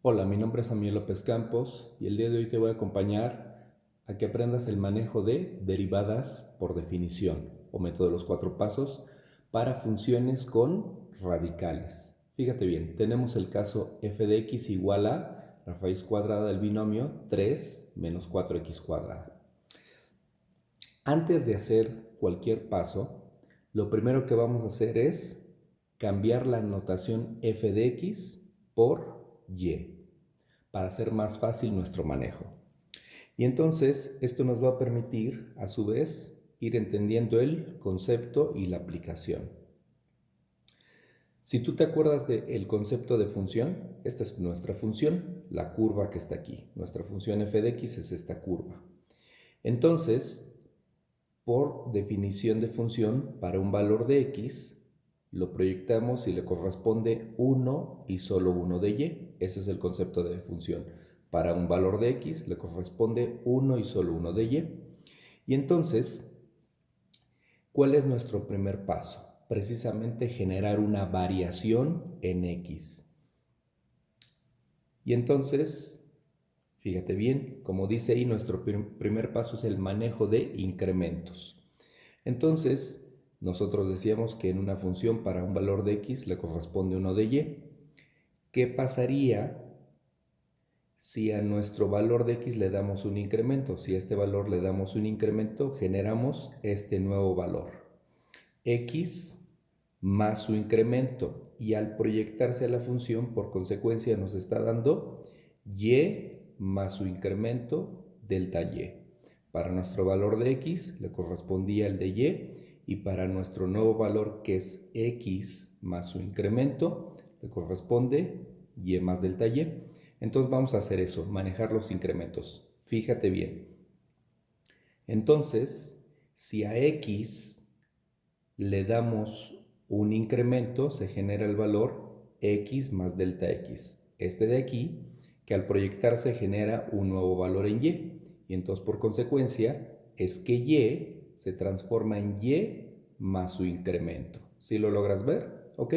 Hola, mi nombre es Samuel López Campos y el día de hoy te voy a acompañar a que aprendas el manejo de derivadas por definición o método de los cuatro pasos para funciones con radicales. Fíjate bien, tenemos el caso f de x igual a la raíz cuadrada del binomio 3 menos 4x cuadrada. Antes de hacer cualquier paso, lo primero que vamos a hacer es cambiar la notación f de x por y, para hacer más fácil nuestro manejo. Y entonces esto nos va a permitir, a su vez, ir entendiendo el concepto y la aplicación. Si tú te acuerdas del concepto de función, esta es nuestra función, la curva que está aquí. Nuestra función f de x es esta curva. Entonces, por definición de función, para un valor de x, lo proyectamos y le corresponde 1 y solo 1 de y. Ese es el concepto de función. Para un valor de x le corresponde 1 y solo 1 de y. Y entonces, ¿cuál es nuestro primer paso? Precisamente generar una variación en x. Y entonces, fíjate bien, como dice ahí, nuestro primer paso es el manejo de incrementos. Entonces, nosotros decíamos que en una función para un valor de x le corresponde 1 de y. ¿Qué pasaría si a nuestro valor de x le damos un incremento? Si a este valor le damos un incremento, generamos este nuevo valor, x más su incremento. Y al proyectarse a la función, por consecuencia, nos está dando y más su incremento delta y. Para nuestro valor de x le correspondía el de y para nuestro nuevo valor, que es x más su incremento, le corresponde y más delta y. Entonces vamos a hacer eso, manejar los incrementos. Fíjate bien. Entonces, si a x le damos un incremento, se genera el valor x más delta x. Este de aquí, que al proyectarse genera un nuevo valor en y. Y entonces, por consecuencia, es que y se transforma en y más su incremento. ¿Sí lo logras ver? ¿Ok?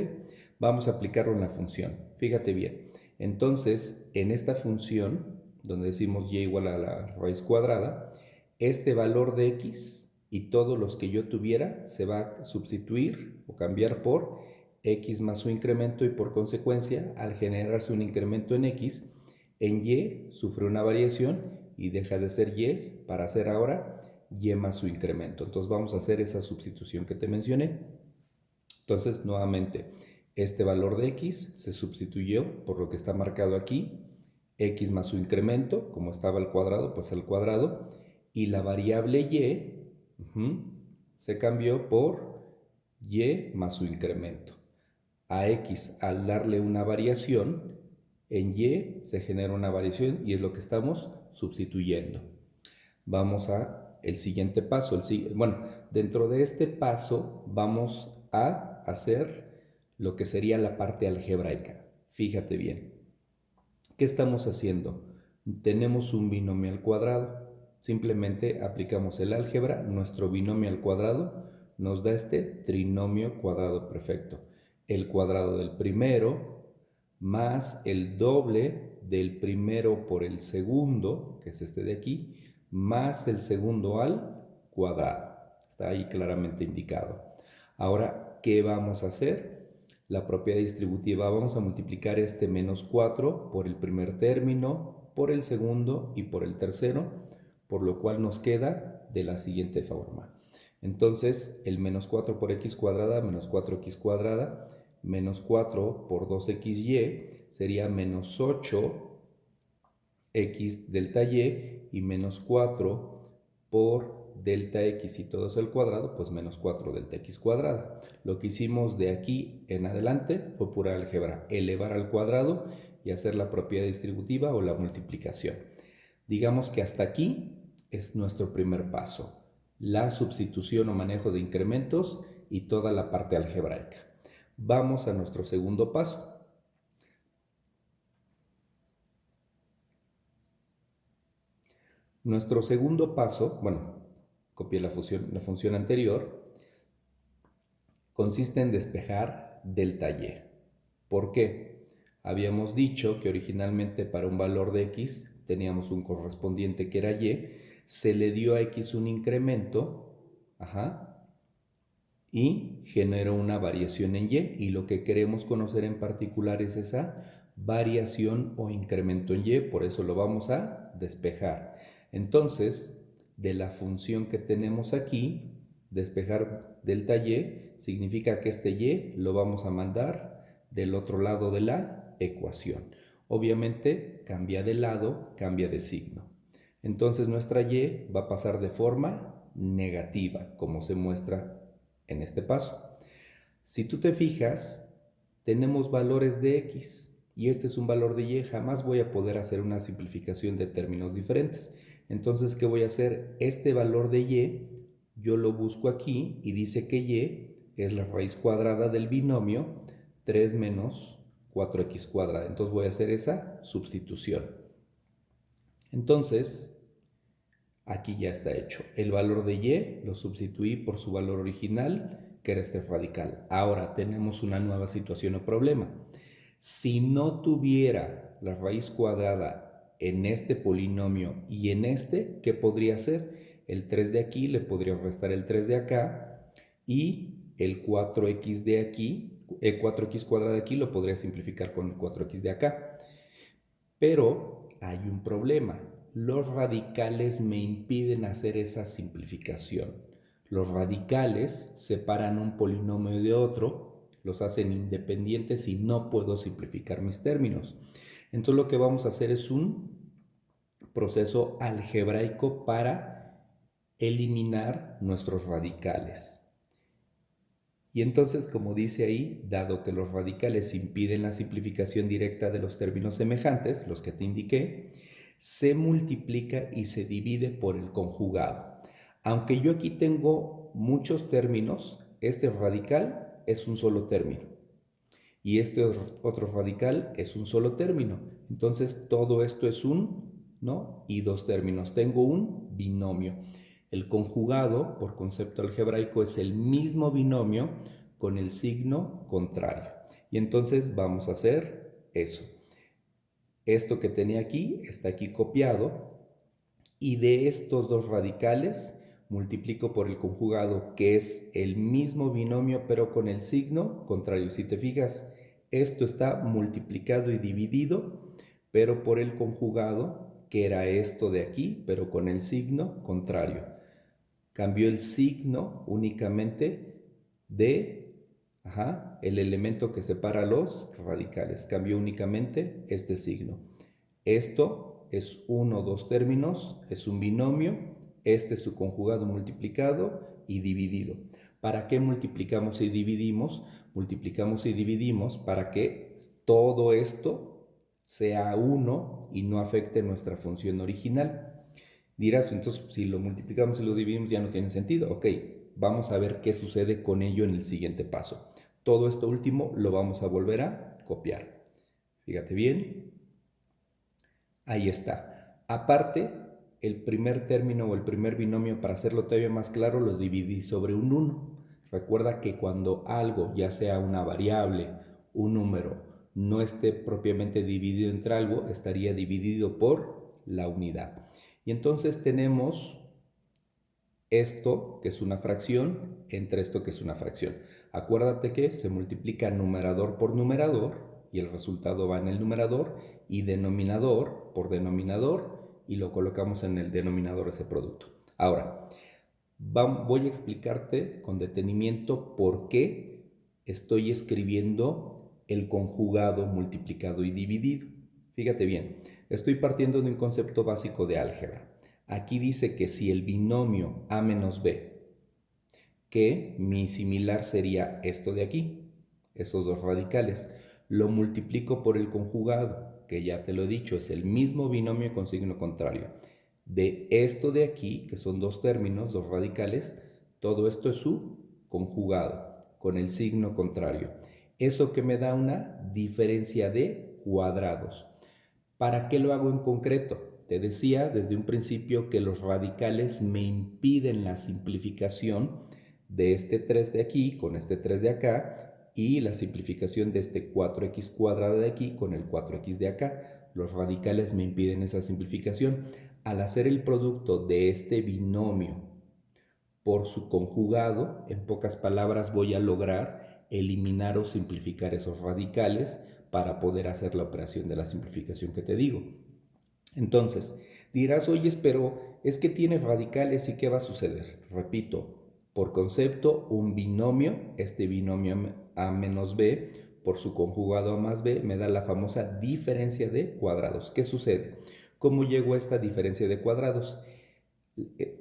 Vamos a aplicarlo en la función. Fíjate bien. Entonces, en esta función, donde decimos y igual a la raíz cuadrada, este valor de x y todos los que yo tuviera se va a sustituir o cambiar por x más su incremento, y por consecuencia, al generarse un incremento en x, en y sufre una variación y deja de ser y para ser ahora y más su incremento. Entonces vamos a hacer esa sustitución que te mencioné. Entonces, nuevamente, este valor de x se sustituyó por lo que está marcado aquí, x más su incremento, como estaba al cuadrado, pues al cuadrado, y la variable y se cambió por y más su incremento. A x, al darle una variación, en y se genera una variación y es lo que estamos sustituyendo. Vamos a el siguiente paso. Bueno, dentro de este paso vamos a hacer lo que sería la parte algebraica. Fíjate bien. ¿Qué estamos haciendo? Tenemos un binomio al cuadrado. Simplemente aplicamos el álgebra. Nuestro binomio al cuadrado nos da este trinomio cuadrado perfecto. El cuadrado del primero más el doble del primero por el segundo, que es este de aquí, más el segundo al cuadrado. Está ahí claramente indicado. Ahora, ¿qué vamos a hacer? La propiedad distributiva, vamos a multiplicar este menos 4 por el primer término, por el segundo y por el tercero, por lo cual nos queda de la siguiente forma. Entonces, el menos 4 por x cuadrada, menos 4x cuadrada, menos 4 por 2xy sería menos 8 x delta y menos 4 por delta x y todo eso al cuadrado, pues menos 4 delta x cuadrada. Lo que hicimos de aquí en adelante fue pura álgebra, elevar al cuadrado y hacer la propiedad distributiva o la multiplicación. Digamos que hasta aquí es nuestro primer paso, la sustitución o manejo de incrementos y toda la parte algebraica. Vamos a nuestro segundo paso. Nuestro segundo paso, bueno, copié la función anterior, consiste en despejar delta y. ¿Por qué? Habíamos dicho que originalmente para un valor de x teníamos un correspondiente que era y, se le dio a x un incremento, y generó una variación en y lo que queremos conocer en particular es esa variación o incremento en y, por eso lo vamos a despejar. Entonces, de la función que tenemos aquí, despejar delta y, significa que este y lo vamos a mandar del otro lado de la ecuación. Obviamente cambia de lado, cambia de signo. Entonces nuestra y va a pasar de forma negativa, como se muestra en este paso. Si tú te fijas, tenemos valores de x y este es un valor de y. Jamás voy a poder hacer una simplificación de términos diferentes. Entonces, ¿qué voy a hacer? Este valor de y, yo lo busco aquí y dice que y es la raíz cuadrada del binomio 3 menos 4x cuadrada. Entonces voy a hacer esa sustitución. Entonces, aquí ya está hecho. El valor de y lo sustituí por su valor original, que era este radical. Ahora tenemos una nueva situación o problema. Si no tuviera la raíz cuadrada en este polinomio y en este, ¿qué podría hacer? El 3 de aquí le podría restar el 3 de acá y el 4x de aquí, el 4x cuadrado de aquí lo podría simplificar con el 4x de acá. Pero hay un problema. Los radicales me impiden hacer esa simplificación. Los radicales separan un polinomio de otro, los hacen independientes y no puedo simplificar mis términos. Entonces lo que vamos a hacer es un proceso algebraico para eliminar nuestros radicales. Y entonces, como dice ahí, dado que los radicales impiden la simplificación directa de los términos semejantes, los que te indiqué, se multiplica y se divide por el conjugado. Aunque yo aquí tengo muchos términos, este radical es un solo término y este otro radical es un solo término. Entonces todo esto es ¿no? Y dos términos. Tengo un binomio. El conjugado, por concepto algebraico, es el mismo binomio con el signo contrario. Y entonces vamos a hacer eso. Esto que tenía aquí está aquí copiado y de estos dos radicales multiplico por el conjugado, que es el mismo binomio pero con el signo contrario. Si te fijas, esto está multiplicado y dividido, pero por el conjugado, que era esto de aquí, pero con el signo contrario. Cambió el signo únicamente de el elemento que separa los radicales. Cambió únicamente este signo. Esto es uno o dos términos, es un binomio. Este es su conjugado multiplicado y dividido. ¿Para qué multiplicamos y dividimos? Multiplicamos y dividimos para que todo esto sea uno y no afecte nuestra función original. Dirás, entonces si lo multiplicamos y lo dividimos ya no tiene sentido. Ok, vamos a ver qué sucede con ello en el siguiente paso. Todo esto último lo vamos a volver a copiar. Fíjate bien. Ahí está. Aparte, el primer término o el primer binomio, para hacerlo todavía más claro, lo dividí sobre un 1. Recuerda que cuando algo, ya sea una variable, un número, no esté propiamente dividido entre algo, estaría dividido por la unidad. Y entonces tenemos esto, que es una fracción, entre esto, que es una fracción. Acuérdate que se multiplica numerador por numerador y el resultado va en el numerador, y denominador por denominador, y lo colocamos en el denominador ese producto. Ahora, voy a explicarte con detenimiento por qué estoy escribiendo el conjugado multiplicado y dividido. Fíjate bien, estoy partiendo de un concepto básico de álgebra. Aquí dice que si el binomio a menos b, que mi similar sería esto de aquí, esos dos radicales, lo multiplico por el conjugado, que ya te lo he dicho, es el mismo binomio con signo contrario. De esto de aquí, que son dos términos, dos radicales, todo esto es su conjugado, con el signo contrario. Eso que me da una diferencia de cuadrados. ¿Para qué lo hago en concreto? Te decía desde un principio que los radicales me impiden la simplificación de este 3 de aquí con este 3 de acá y la simplificación de este 4x cuadrada de aquí con el 4x de acá. Los radicales me impiden esa simplificación. Al hacer el producto de este binomio por su conjugado, en pocas palabras voy a lograr eliminar o simplificar esos radicales para poder hacer la operación de la simplificación que te digo. Entonces, dirás, oye, pero es que tiene radicales y ¿qué va a suceder? Repito, por concepto, un binomio, este binomio a menos b, por su conjugado a más b, me da la famosa diferencia de cuadrados. ¿Qué sucede? ¿Cómo llego a esta diferencia de cuadrados?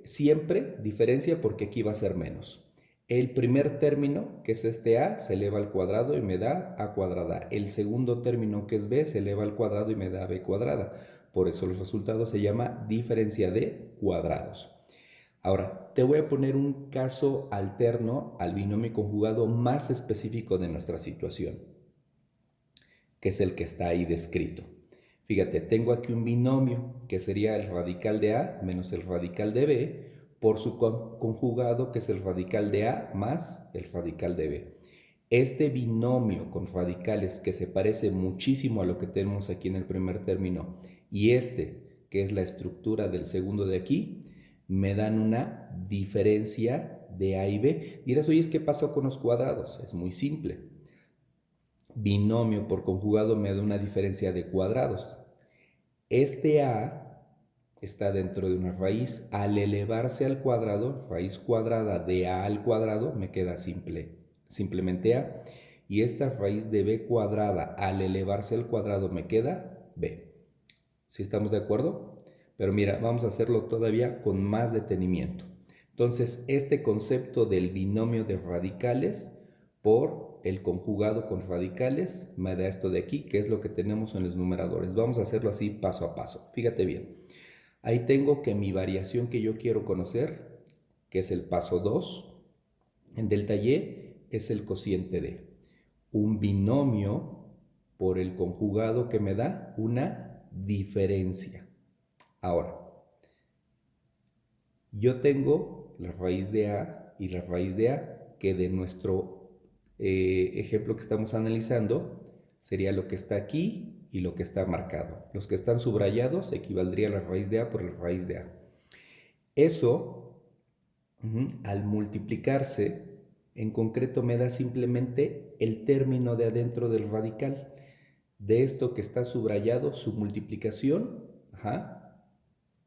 Siempre diferencia porque aquí va a ser menos. El primer término, que es este a, se eleva al cuadrado y me da a cuadrada. El segundo término, que es b, se eleva al cuadrado y me da b cuadrada. Por eso el resultado se llama diferencia de cuadrados. Ahora, te voy a poner un caso alterno al binomio conjugado más específico de nuestra situación, que es el que está ahí descrito. Fíjate, tengo aquí un binomio que sería el radical de a menos el radical de b por su conjugado, que es el radical de a más el radical de b. Este binomio con radicales que se parece muchísimo a lo que tenemos aquí en el primer término y este, que es la estructura del segundo de aquí, me dan una diferencia de a y b. Dirás, oye, ¿qué pasó con los cuadrados? Es muy simple. Binomio por conjugado me da una diferencia de cuadrados. Este a está dentro de una raíz. Al elevarse al cuadrado, raíz cuadrada de a al cuadrado, me queda simplemente a. Y esta raíz de b cuadrada al elevarse al cuadrado me queda b. ¿Sí estamos de acuerdo? Pero mira, vamos a hacerlo todavía con más detenimiento. Entonces, este concepto del binomio de radicales por el conjugado con radicales me da esto de aquí, que es lo que tenemos en los numeradores. Vamos a hacerlo así paso a paso. Fíjate bien. Ahí tengo que mi variación que yo quiero conocer, que es el paso 2, en delta y, es el cociente de un binomio por el conjugado que me da una diferencia. Ahora, yo tengo la raíz de a y la raíz de a, que de nuestro ejemplo que estamos analizando sería lo que está aquí y lo que está marcado. Los que están subrayados equivaldría a la raíz de a por la raíz de a. Eso, al multiplicarse, en concreto me da simplemente el término de adentro del radical. De esto que está subrayado, su multiplicación,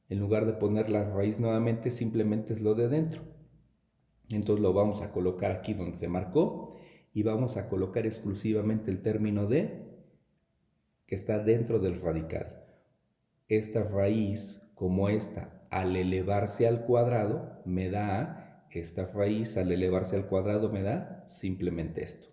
en lugar de poner la raíz nuevamente, simplemente es lo de dentro. Entonces lo vamos a colocar aquí donde se marcó y vamos a colocar exclusivamente el término de que está dentro del radical. Esta raíz, como esta, al elevarse al cuadrado, me da, esta raíz al elevarse al cuadrado me da simplemente esto.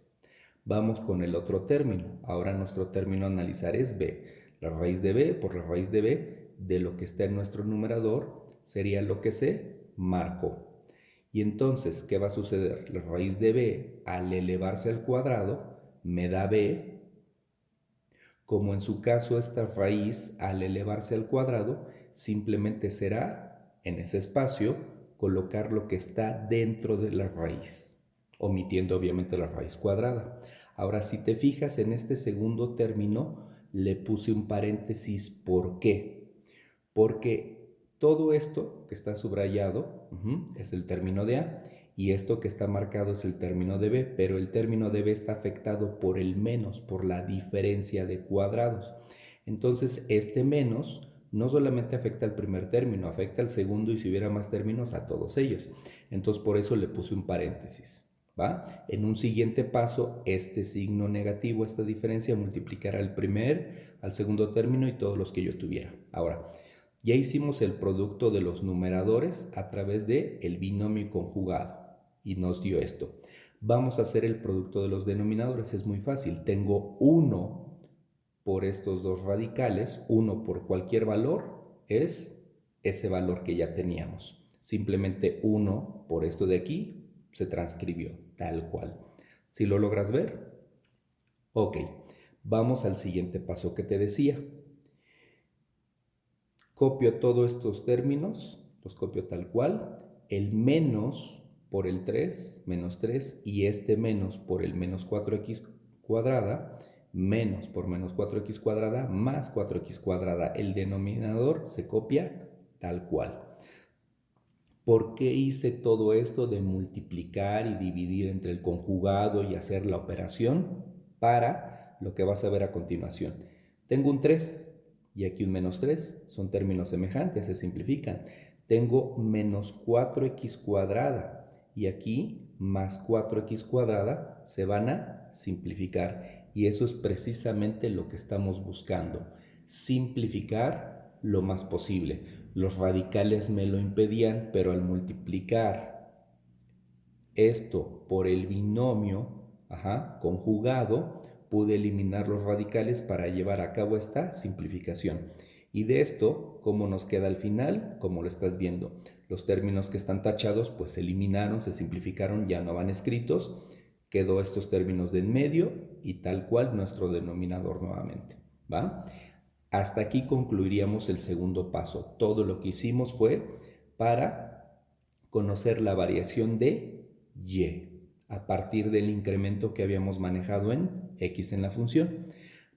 Vamos con el otro término. Ahora nuestro término a analizar es b. La raíz de b por la raíz de b de lo que está en nuestro numerador sería lo que se marcó. Y entonces, ¿qué va a suceder? La raíz de b al elevarse al cuadrado me da b. Como en su caso esta raíz al elevarse al cuadrado simplemente será en ese espacio colocar lo que está dentro de la raíz, omitiendo obviamente la raíz cuadrada. Ahora, si te fijas en este segundo término, le puse un paréntesis. ¿Por qué? Porque todo esto que está subrayado es el término de A y esto que está marcado es el término de B, pero el término de B está afectado por el menos, por la diferencia de cuadrados. Entonces, este menos no solamente afecta al primer término, afecta al segundo y si hubiera más términos a todos ellos. Entonces, por eso le puse un paréntesis. ¿Va? En un siguiente paso, este signo negativo, esta diferencia, multiplicará al primer, al segundo término y todos los que yo tuviera. Ahora, ya hicimos el producto de los numeradores a través del binomio conjugado y nos dio esto. Vamos a hacer el producto de los denominadores, es muy fácil. Tengo 1 por estos dos radicales, 1 por cualquier valor, es ese valor que ya teníamos. Simplemente 1 por esto de aquí se transcribió tal cual. ¿Sí lo logras ver? Ok, vamos al siguiente paso que te decía. Copio todos estos términos, los copio tal cual. El menos por el 3, menos 3, y este menos por el menos 4x cuadrada, menos por menos 4x cuadrada, más 4x cuadrada. El denominador se copia tal cual. ¿Por qué hice todo esto de multiplicar y dividir entre el conjugado y hacer la operación? Para lo que vas a ver a continuación. Tengo un 3 y aquí un menos 3, son términos semejantes, se simplifican. Tengo menos 4x cuadrada y aquí más 4x cuadrada se van a simplificar. Y eso es precisamente lo que estamos buscando, simplificar lo más posible. Los radicales me lo impedían, pero al multiplicar esto por el binomio conjugado, pude eliminar los radicales para llevar a cabo esta simplificación. Y de esto, ¿cómo nos queda al final? Como lo estás viendo, los términos que están tachados pues se eliminaron, se simplificaron, ya no van escritos. Quedó estos términos de en medio y tal cual nuestro denominador nuevamente, ¿va? Hasta aquí concluiríamos el segundo paso. Todo lo que hicimos fue para conocer la variación de y a partir del incremento que habíamos manejado en x en la función.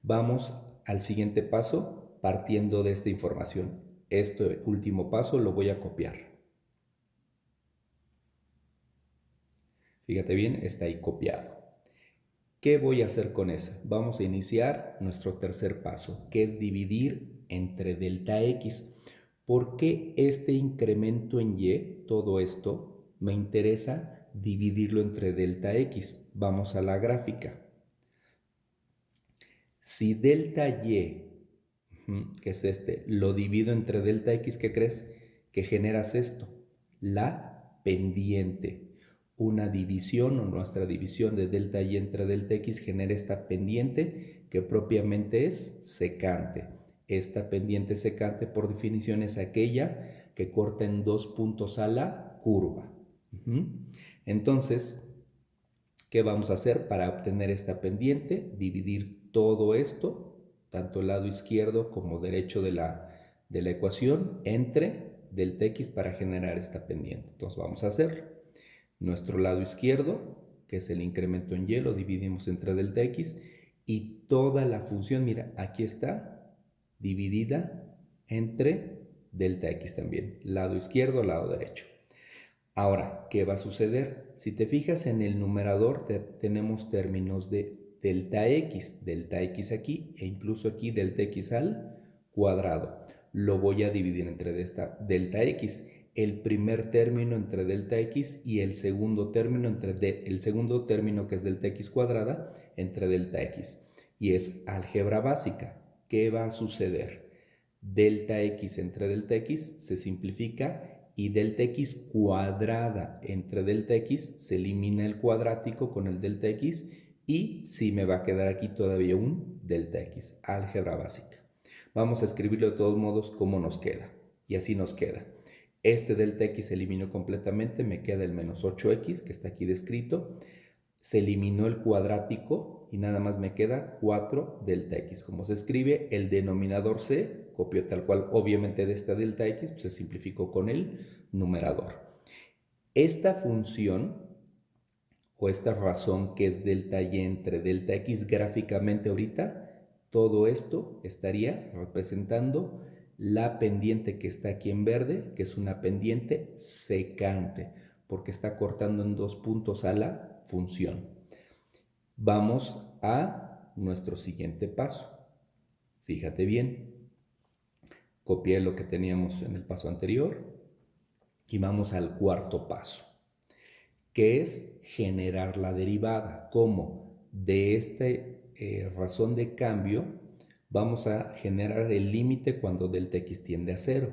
Vamos al siguiente paso partiendo de esta información. Este último paso lo voy a copiar. Fíjate bien, está ahí copiado. ¿Qué voy a hacer con eso? Vamos a iniciar nuestro tercer paso, que es dividir entre delta x. ¿Por qué este incremento en y, todo esto, me interesa dividirlo entre delta x? Vamos a la gráfica. Si delta y, que es este, lo divido entre delta x, ¿qué crees? Que generas esto, la pendiente. Una división o nuestra división de delta y entre delta x genera esta pendiente que propiamente es secante. Esta pendiente secante por definición es aquella que corta en dos puntos a la curva. Entonces, ¿qué vamos a hacer para obtener esta pendiente? Dividir todo esto, tanto el lado izquierdo como derecho de la ecuación, entre delta x para generar esta pendiente. Entonces vamos a hacerlo. Nuestro lado izquierdo, que es el incremento en y, lo dividimos entre delta x y toda la función, mira, aquí está dividida entre delta x también, lado izquierdo, lado derecho. Ahora, ¿qué va a suceder? Si te fijas en el numerador, tenemos términos de delta x aquí e incluso aquí delta x al cuadrado. Lo voy a dividir entre esta delta x. El primer término entre delta x y el segundo término el segundo término que es delta x cuadrada entre delta x. Y es álgebra básica. ¿Qué va a suceder? Delta x entre delta x se simplifica y delta x cuadrada entre delta x se elimina el cuadrático con el delta x y sí me va a quedar aquí todavía un delta x, álgebra básica. Vamos a escribirlo de todos modos como nos queda y así nos queda. Este delta x se eliminó completamente, me queda el menos 8x que está aquí descrito. Se eliminó el cuadrático y nada más me queda 4 delta x. Como se escribe, el denominador se copió tal cual, obviamente de esta delta x, pues se simplificó con el numerador. Esta función o esta razón que es delta y entre delta x gráficamente ahorita, todo esto estaría representando la pendiente que está aquí en verde, que es una pendiente secante, porque está cortando en dos puntos a la función. Vamos a nuestro siguiente paso. Fíjate bien. Copié lo que teníamos en el paso anterior y vamos al cuarto paso, que es generar la derivada. ¿Cómo? De esta razón de cambio vamos a generar el límite cuando delta x tiende a 0.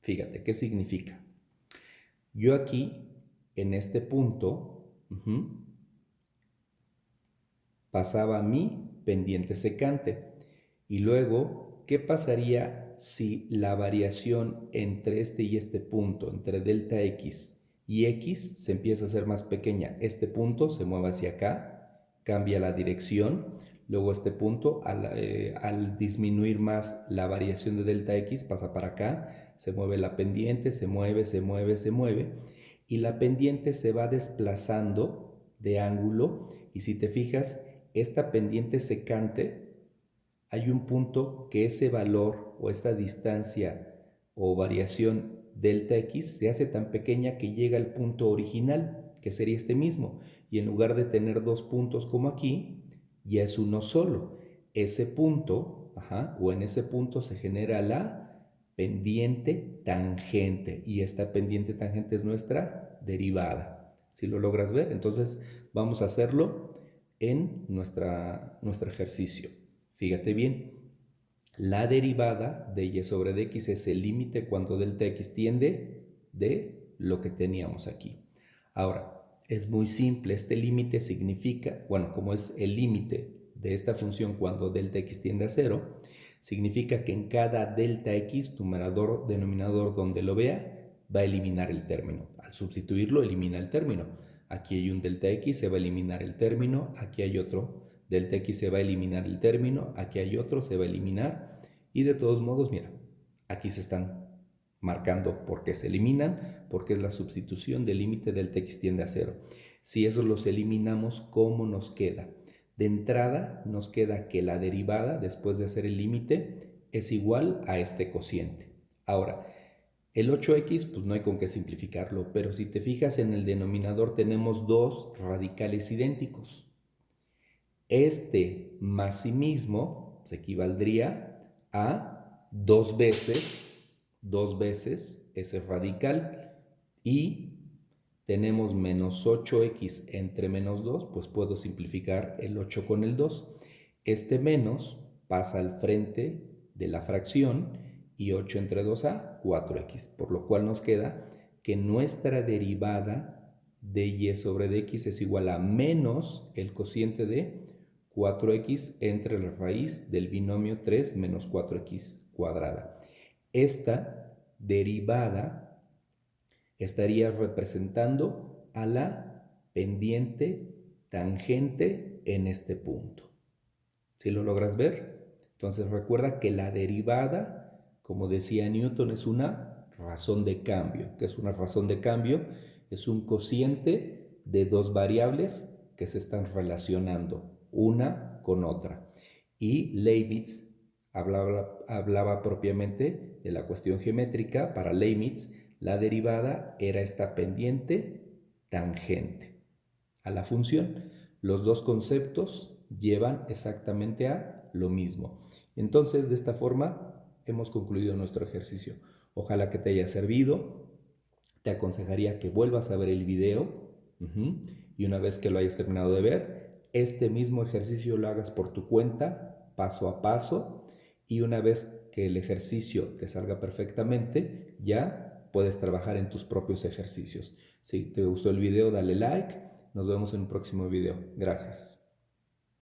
Fíjate, ¿qué significa? Yo aquí, en este punto, pasaba mi pendiente secante. Y luego, ¿qué pasaría si la variación entre este y este punto, entre delta x y x, se empieza a hacer más pequeña? Este punto se mueve hacia acá, cambia la dirección. Luego este punto, al disminuir más la variación de delta x, pasa para acá, se mueve la pendiente, se mueve, se mueve, se mueve. y la pendiente se va desplazando de ángulo y si te fijas, esta pendiente secante, hay un punto que ese valor o esta distancia o variación delta x se hace tan pequeña que llega al punto original, que sería este mismo, y en lugar de tener dos puntos como aquí, ya es uno solo. Ese punto, o en ese punto se genera la pendiente tangente, y esta pendiente tangente es nuestra derivada. ¿Sí lo logras ver? Entonces vamos a hacerlo en nuestro ejercicio. Fíjate bien, la derivada de y sobre dx es el límite cuando delta x tiende de lo que teníamos aquí. Ahora, es muy simple, este límite significa, bueno, como es el límite de esta función cuando delta x tiende a 0, significa que en cada delta x, numerador, denominador, donde lo vea, va a eliminar el término. Al sustituirlo, elimina el término. Aquí hay un delta x, se va a eliminar el término, aquí hay otro delta x, se va a eliminar el término, aquí hay otro, se va a eliminar, y de todos modos, mira, aquí se están marcando por qué se eliminan, porque es la sustitución del límite delta x tiende a 0. Si esos los eliminamos, ¿cómo nos queda? De entrada nos queda que la derivada, después de hacer el límite, es igual a este cociente. Ahora, el 8x, pues no hay con qué simplificarlo, pero si te fijas en el denominador tenemos dos radicales idénticos. Este más sí mismo se equivaldría a dos veces ese radical, y tenemos menos 8x entre menos 2, pues puedo simplificar el 8 con el 2. Este menos pasa al frente de la fracción y 8 entre 2 a 4x, por lo cual nos queda que nuestra derivada de y sobre dx es igual a menos el cociente de 4x entre la raíz del binomio 3 menos 4x cuadrada. Esta derivada estaría representando a la pendiente tangente en este punto. ¿Sí lo logras ver? Entonces recuerda que la derivada, como decía Newton, es una razón de cambio. ¿Qué es una razón de cambio? Es un cociente de dos variables que se están relacionando una con otra. Y Leibniz hablaba propiamente de la cuestión geométrica. Para Leibniz, la derivada era esta pendiente tangente a la función. Los dos conceptos llevan exactamente a lo mismo. Entonces, de esta forma, hemos concluido nuestro ejercicio. Ojalá que te haya servido. Te aconsejaría que vuelvas a ver el video y una vez que lo hayas terminado de ver, este mismo ejercicio lo hagas por tu cuenta, paso a paso, y una vez que el ejercicio te salga perfectamente, ya puedes trabajar en tus propios ejercicios. Si te gustó el video, dale like. Nos vemos en un próximo video. Gracias.